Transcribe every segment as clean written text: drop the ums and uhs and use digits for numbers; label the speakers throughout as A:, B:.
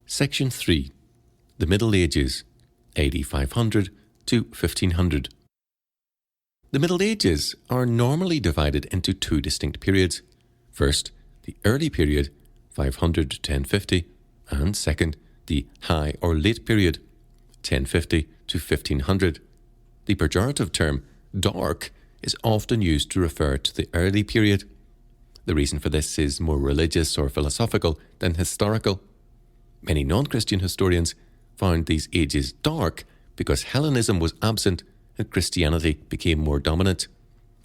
A: Section 3. The Middle Ages, AD 500 to 1500. The Middle Ages are normally divided into two distinct periods. First, the early period, 500 to 1050, and second, the high or late period, 1050 to 1500. The pejorative term, dark, is often used to refer to the early period. The reason for this is more religious or philosophical than historical. Many non-Christian historians found these ages dark because Hellenism was absent and Christianity became more dominant.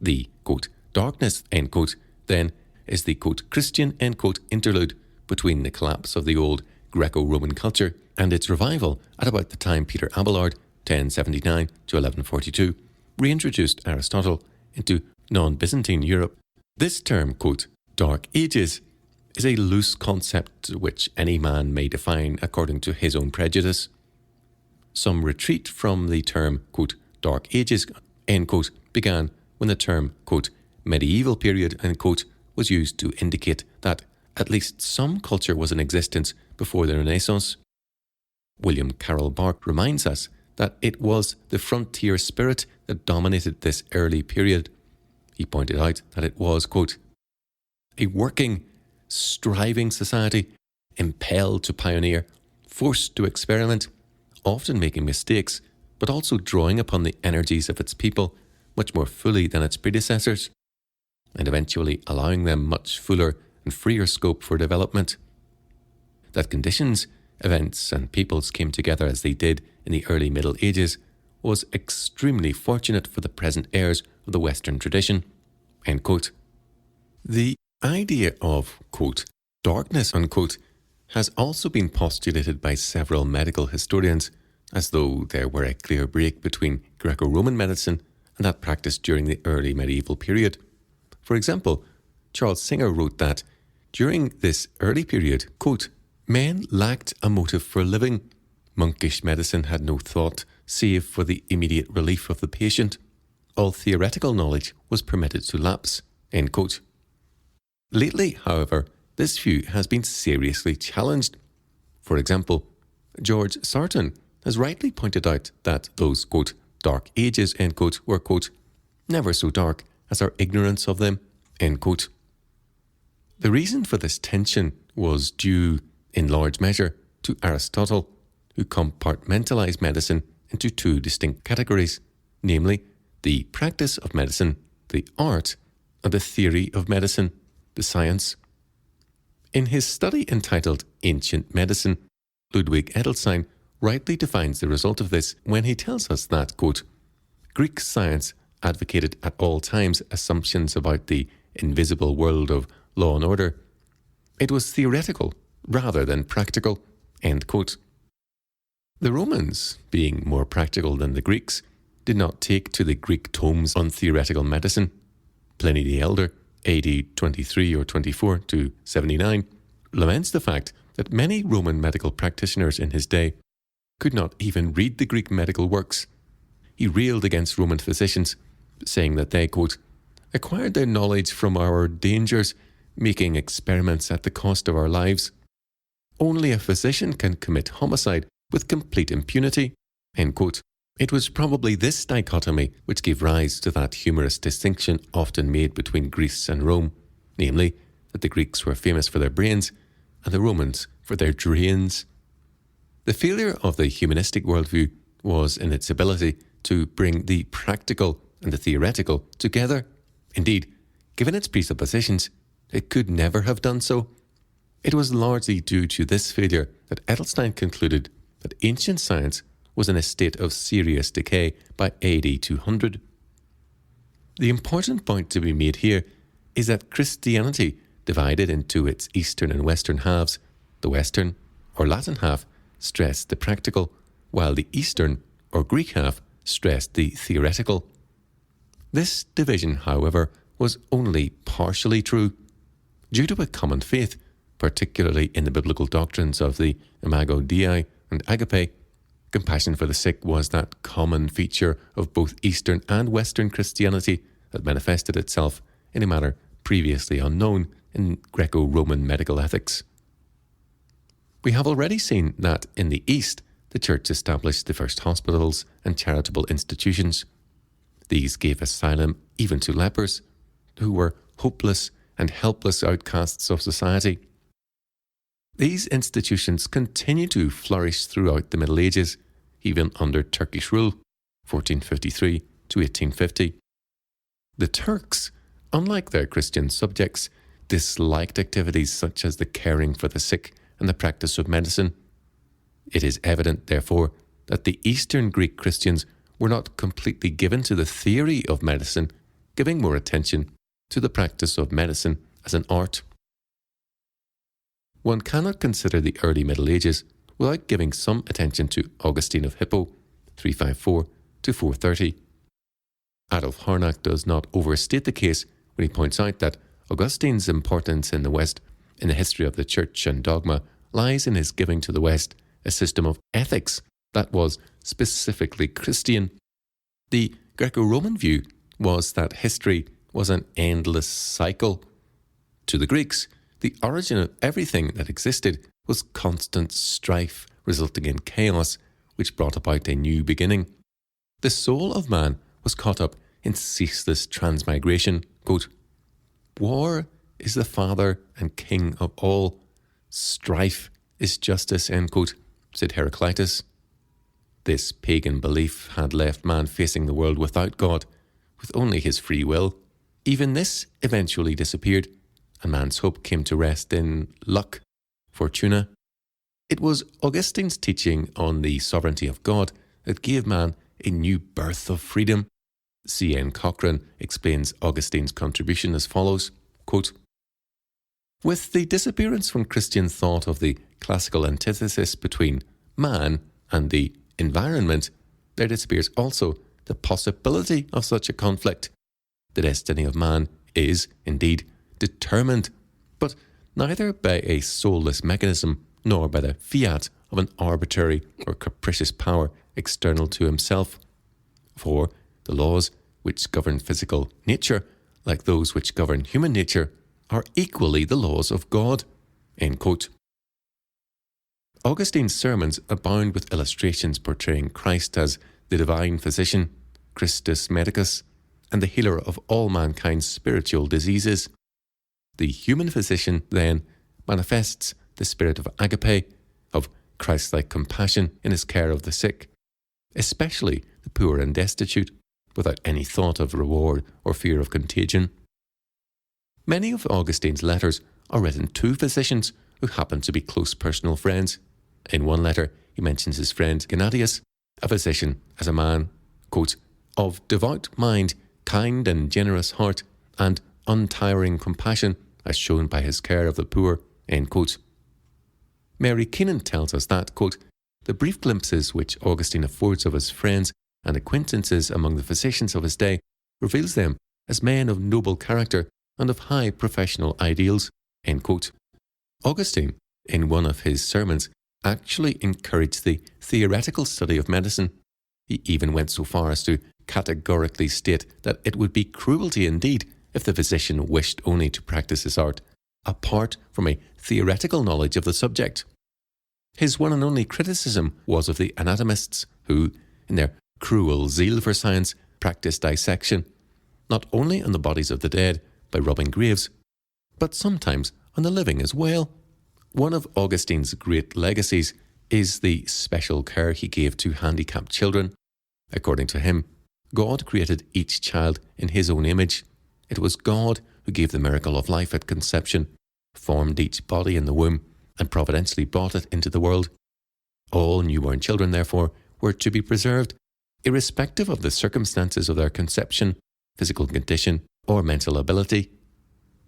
A: The, quote, darkness, end quote, then is the, quote, Christian, end quote, interlude between the collapse of the old Greco-Roman culture and its revival at about the time Peter Abelard, 1079 to 1142, reintroduced Aristotle into non-Byzantine Europe. This term, quote, Dark Ages, is a loose concept which any man may define according to his own prejudice. Some retreat from the term, quote, Dark Ages, end quote, began when the term, quote, medieval period, end quote, was used to indicate that at least some culture was in existence before the Renaissance. William Carroll Bark reminds us that it was the frontier spirit that dominated this early period. He pointed out that it was, quote, a working, striving society, impelled to pioneer, forced to experiment, often making mistakes, but also drawing upon the energies of its people much more fully than its predecessors, and eventually allowing them much fuller and freer scope for development. That conditions, events, and peoples came together as they did in the early Middle Ages was extremely fortunate for the present heirs of the Western tradition, end quote. The idea of, quote, darkness, unquote, has also been postulated by several medical historians as though there were a clear break between Greco-Roman medicine and that practiced during the early medieval period. For example, Charles Singer wrote that during this early period, quote, men lacked a motive for living. Monkish medicine had no thought save for the immediate relief of the patient. All theoretical knowledge was permitted to lapse, end quote. Lately, however, this view has been seriously challenged. For example, George Sarton has rightly pointed out that those, quote, dark ages, end quote, were, quote, never so dark as our ignorance of them, end quote. The reason for this tension was due, in large measure, to Aristotle, who compartmentalized medicine into two distinct categories, namely the practice of medicine, the art, and the theory of medicine, the science. In his study entitled Ancient Medicine, Ludwig Edelstein rightly defines the result of this when he tells us that, quote, Greek science advocated at all times assumptions about the invisible world of law and order. It was theoretical rather than practical, end quote. The Romans, being more practical than the Greeks, did not take to the Greek tomes on theoretical medicine. Pliny the Elder, AD 23 or 24 to 79, laments the fact that many Roman medical practitioners in his day could not even read the Greek medical works. He railed against Roman physicians, saying that they, quote, acquired their knowledge from our dangers, making experiments at the cost of our lives. Only a physician can commit homicide with complete impunity, end quote. It was probably this dichotomy which gave rise to that humorous distinction often made between Greece and Rome, namely that the Greeks were famous for their brains and the Romans for their drains. The failure of the humanistic worldview was in its ability to bring the practical and the theoretical together. Indeed, given its presuppositions, it could never have done so. It was largely due to this failure that Edelstein concluded that ancient science was in a state of serious decay by AD 200. The important point to be made here is that Christianity divided into its eastern and western halves. The western, or Latin half, stressed the practical, while the eastern, or Greek half, stressed the theoretical. This division, however, was only partially true. Due to a common faith, particularly in the biblical doctrines of the Imago Dei and Agape, compassion for the sick was that common feature of both Eastern and Western Christianity that manifested itself in a manner previously unknown in Greco-Roman medical ethics. We have already seen that in the East, the Church established the first hospitals and charitable institutions. These gave asylum even to lepers, who were hopeless and helpless outcasts of society. These institutions continue to flourish throughout the Middle Ages, even under Turkish rule, 1453 to 1850. The Turks, unlike their Christian subjects, disliked activities such as the caring for the sick and the practice of medicine. It is evident, therefore, that the Eastern Greek Christians were not completely given to the theory of medicine, giving more attention to the practice of medicine as an art. One cannot consider the early Middle Ages without giving some attention to Augustine of Hippo, 354 to 430. Adolf Harnack does not overstate the case when he points out that Augustine's importance in the West in the history of the Church and dogma lies in his giving to the West a system of ethics that was specifically Christian. The Greco-Roman view was that history was an endless cycle. To the Greeks, the origin of everything that existed was constant strife, resulting in chaos, which brought about a new beginning. The soul of man was caught up in ceaseless transmigration. Quote, "War is the father and king of all. Strife is justice," end quote, said Heraclitus. This pagan belief had left man facing the world without God, with only his free will. Even this eventually disappeared, and man's hope came to rest in luck, fortuna. It was Augustine's teaching on the sovereignty of God that gave man a new birth of freedom. C.N. Cochrane explains Augustine's contribution as follows, quote, "With the disappearance from Christian thought of the classical antithesis between man and the environment, there disappears also the possibility of such a conflict. The destiny of man is, indeed, determined, but neither by a soulless mechanism nor by the fiat of an arbitrary or capricious power external to himself. For the laws which govern physical nature, like those which govern human nature, are equally the laws of God." End quote. Augustine's sermons abound with illustrations portraying Christ as the divine physician, Christus Medicus, and the healer of all mankind's spiritual diseases. The human physician, then, manifests the spirit of agape, of Christ-like compassion in his care of the sick, especially the poor and destitute, without any thought of reward or fear of contagion. Many of Augustine's letters are written to physicians who happen to be close personal friends. In one letter, he mentions his friend Gennadius, a physician, as a man, quote, "of devout mind, kind and generous heart, and untiring compassion, as shown by his care of the poor," end quote. Mary Keenan tells us that, quote, "the brief glimpses which Augustine affords of his friends and acquaintances among the physicians of his day reveals them as men of noble character and of high professional ideals," end quote. Augustine, in one of his sermons, actually encouraged the theoretical study of medicine. He even went so far as to categorically state that it would be cruelty indeed if the physician wished only to practice his art apart from a theoretical knowledge of the subject. His one and only criticism was of the anatomists who, in their cruel zeal for science, practiced dissection, not only on the bodies of the dead by rubbing graves, but sometimes on the living as well. One of Augustine's great legacies is the special care he gave to handicapped children. According to him, God created each child in his own image. It was God who gave the miracle of life at conception, formed each body in the womb, and providentially brought it into the world. All newborn children, therefore, were to be preserved, irrespective of the circumstances of their conception, physical condition, or mental ability.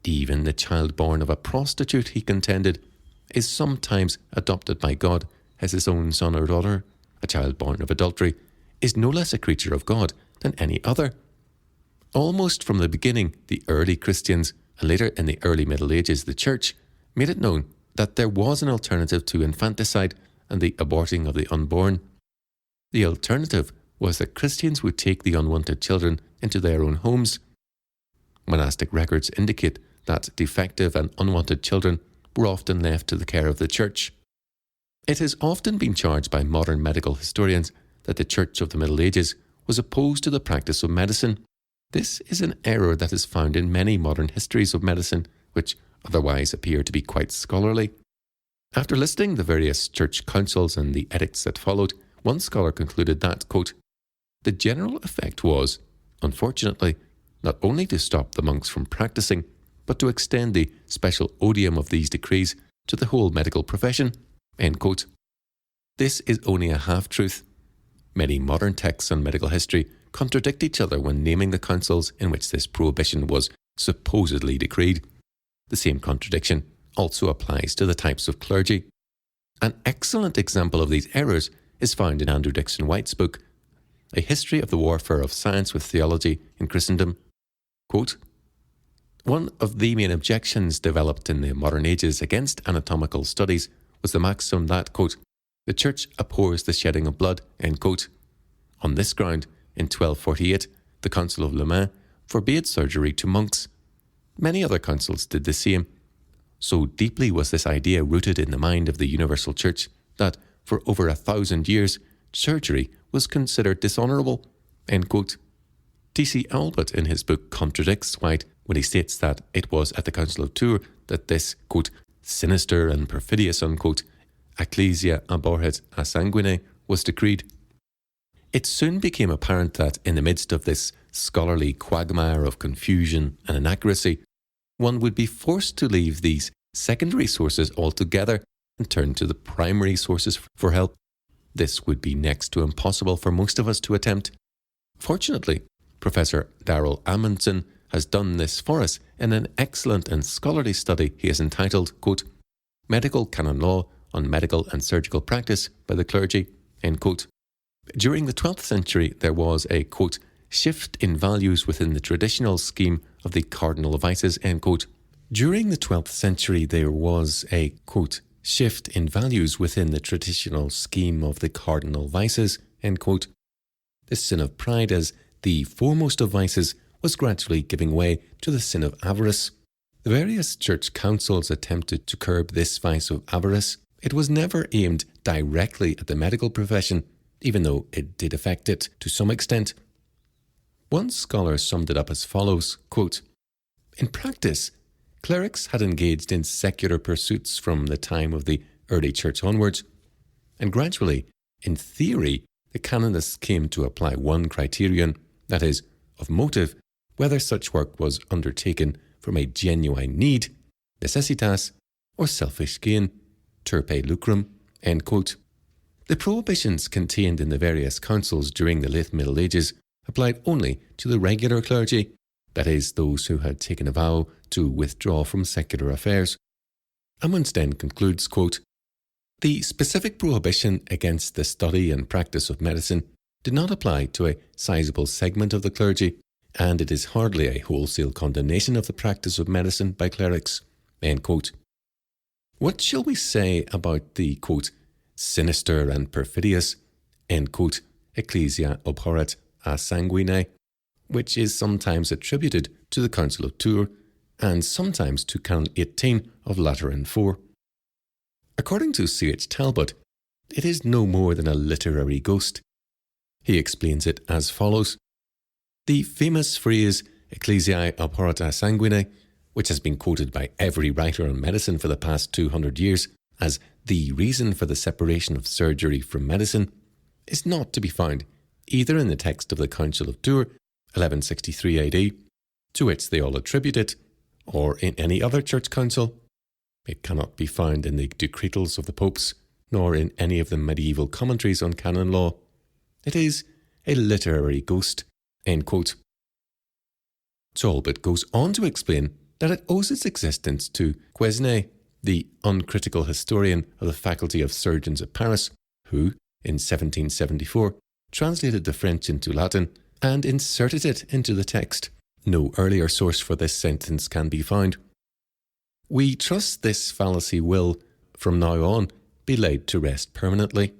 A: Even the child born of a prostitute, he contended, is sometimes adopted by God as his own son or daughter. A child born of adultery is no less a creature of God than any other. Almost from the beginning, the early Christians, and later in the early Middle Ages, the Church, made it known that there was an alternative to infanticide and the aborting of the unborn. The alternative was that Christians would take the unwanted children into their own homes. Monastic records indicate that defective and unwanted children were often left to the care of the Church. It has often been charged by modern medical historians that the Church of the Middle Ages was opposed to the practice of medicine. This is an error that is found in many modern histories of medicine, which otherwise appear to be quite scholarly. After listing the various church councils and the edicts that followed, one scholar concluded that, quote, the general effect was, unfortunately, not only to stop the monks from practicing, but to extend the special odium of these decrees to the whole medical profession. End quote. This is only a half-truth. Many modern texts on medical history contradict each other when naming the councils in which this prohibition was supposedly decreed. The same contradiction also applies to the types of clergy. An excellent example of these errors is found in Andrew Dixon White's book, A History of the Warfare of Science with Theology in Christendom. Quote, one of the main objections developed in the modern ages against anatomical studies was the maxim that, quote, the Church abhors the shedding of blood, end quote. On this ground, in 1248, the Council of Le Mans forbade surgery to monks. Many other councils did the same. So deeply was this idea rooted in the mind of the universal Church that, for over 1,000 years, surgery was considered dishonourable, end quote. T.C. Albert in his book contradicts White when he states that it was at the Council of Tours that this, quote, sinister and perfidious, unquote, ecclesia abhorret a sanguine was decreed. It soon became apparent that in the midst of this scholarly quagmire of confusion and inaccuracy, one would be forced to leave these secondary sources altogether and turn to the primary sources for help. This would be next to impossible for most of us to attempt. Fortunately, Professor Darrell Amundsen has done this for us in an excellent and scholarly study he has entitled, quote, Medical Canon Law on Medical and Surgical Practice by the Clergy, end quote. During the 12th century, there was a, quote, shift in values within the traditional scheme of the cardinal vices, end quote. During the 12th century, there was a, quote, shift in values within the traditional scheme of the cardinal vices, end quote. The sin of pride as the foremost of vices was gradually giving way to the sin of avarice. The various church councils attempted to curb this vice of avarice. It was never aimed directly at the medical profession, even though it did affect it to some extent. One scholar summed it up as follows, quote, in practice, clerics had engaged in secular pursuits from the time of the early church onwards, and gradually, in theory, the canonists came to apply one criterion, that is, of motive, whether such work was undertaken from a genuine need, necessitas, or selfish gain, turpe lucrum, end quote. The prohibitions contained in the various councils during the late Middle Ages applied only to the regular clergy, that is, those who had taken a vow to withdraw from secular affairs. Amundsen concludes, quote, the specific prohibition against the study and practice of medicine did not apply to a sizable segment of the clergy, and it is hardly a wholesale condemnation of the practice of medicine by clerics, end quote. What shall we say about the, quote, sinister and perfidious, end quote, ecclesia abhorret a sanguine, which is sometimes attributed to the Council of Tours and sometimes to Canon 18 of Lateran IV. According to C.H. Talbot, it is no more than a literary ghost. He explains it as follows. The famous phrase ecclesiae abhorret a sanguine, which has been quoted by every writer on medicine for the past 200 years as the reason for the separation of surgery from medicine, is not to be found either in the text of the Council of Tours, 1163 AD, to which they all attribute it, or in any other church council. It cannot be found in the decretals of the popes, nor in any of the medieval commentaries on canon law. It is a literary ghost, end quote. Talbot goes on to explain that it owes its existence to Quesnay, the uncritical historian of the Faculty of Surgeons at Paris, who, in 1774, translated the French into Latin and inserted it into the text. No earlier source for this sentence can be found. We trust this fallacy will, from now on, be laid to rest permanently.